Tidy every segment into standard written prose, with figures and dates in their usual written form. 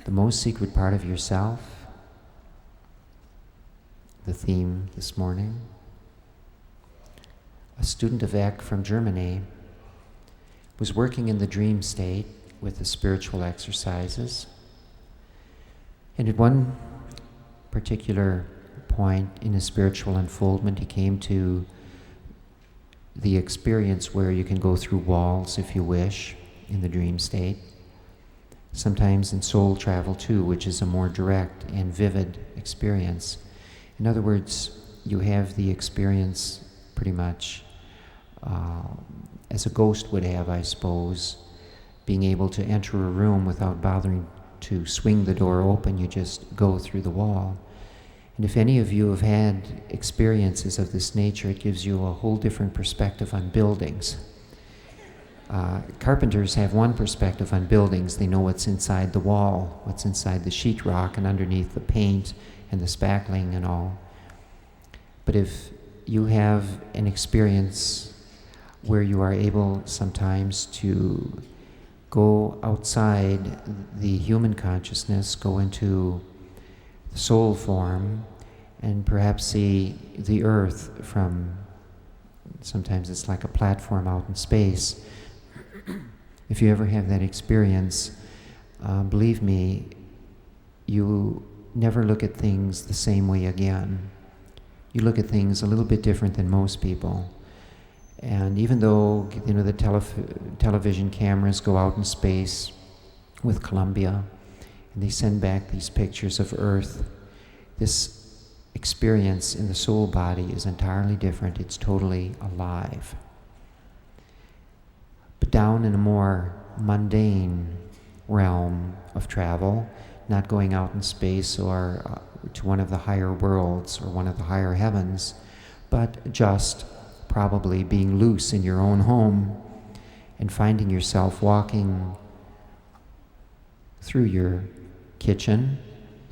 the most secret part of yourself, the theme this morning. A student of Eck from Germany was working in the dream state with the spiritual exercises. And at one particular point in his spiritual unfoldment, he came to the experience where you can go through walls if you wish in the dream state. Sometimes in soul travel too, which is a more direct and vivid experience. In other words, you have the experience pretty much as a ghost would have, I suppose, being able to enter a room without bothering to swing the door open. You just go through the wall. And if any of you have had experiences of this nature, it gives you a whole different perspective on buildings. Carpenters have one perspective on buildings. They know what's inside the wall, what's inside the sheetrock and underneath the paint and the spackling and all. But if you have an experience where you are able sometimes to go outside the human consciousness, go into the soul form, and perhaps see the earth from, sometimes it's like a platform out in space. If you ever have that experience, believe me, you never look at things the same way again. You look at things a little bit different than most people. And even though, you know, the television cameras go out in space with Columbia, and they send back these pictures of Earth, this experience in the soul body is entirely different. It's totally alive. But down in a more mundane realm of travel, not going out in space or to one of the higher worlds or one of the higher heavens, but just probably being loose in your own home and finding yourself walking through your kitchen,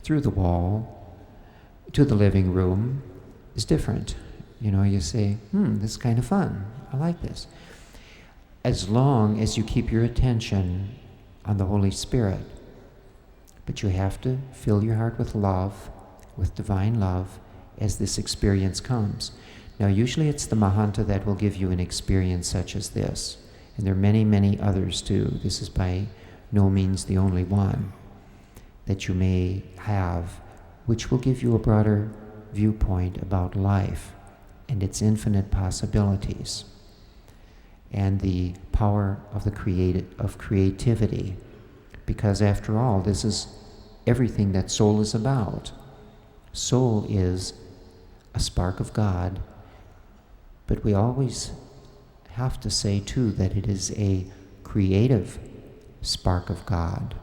through the wall, to the living room is different. You know, you say, this is kind of fun. I like this. As long as you keep your attention on the Holy Spirit. But you have to fill your heart with love, with divine love, as this experience comes. Now, usually it's the Mahanta that will give you an experience such as this. And there are many, many others too. This is by no means the only one that you may have, which will give you a broader viewpoint about life and its infinite possibilities and the power of the creativity. Because after all, this is everything that soul is about. Soul is a spark of God, but we always have to say too that it is a creative spark of God.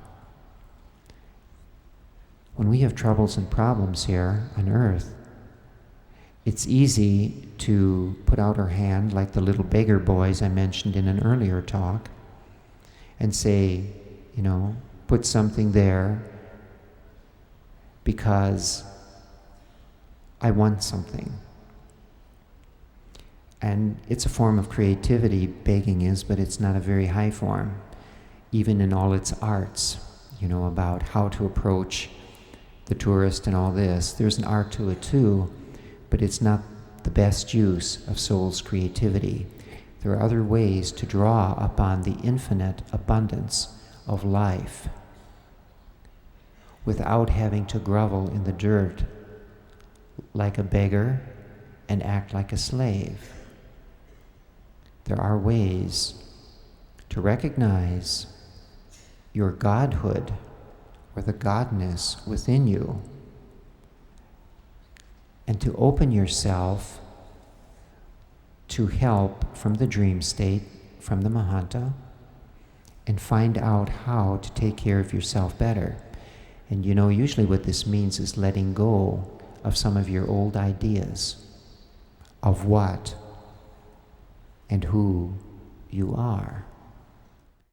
When we have troubles and problems here on earth, it's easy to put out our hand like the little beggar boys I mentioned in an earlier talk and say, you know, put something there because I want something. And it's a form of creativity, begging is, but it's not a very high form, even in all its arts, you know, about how to approach the tourist and all this. There's an art to it too, but it's not the best use of soul's creativity. There are other ways to draw upon the infinite abundance of life without having to grovel in the dirt like a beggar and act like a slave. There are ways to recognize your godhood or the godness within you and to open yourself to help from the dream state, from the Mahanta, and find out how to take care of yourself better. And you know, usually what this means is letting go of some of your old ideas of what and who you are.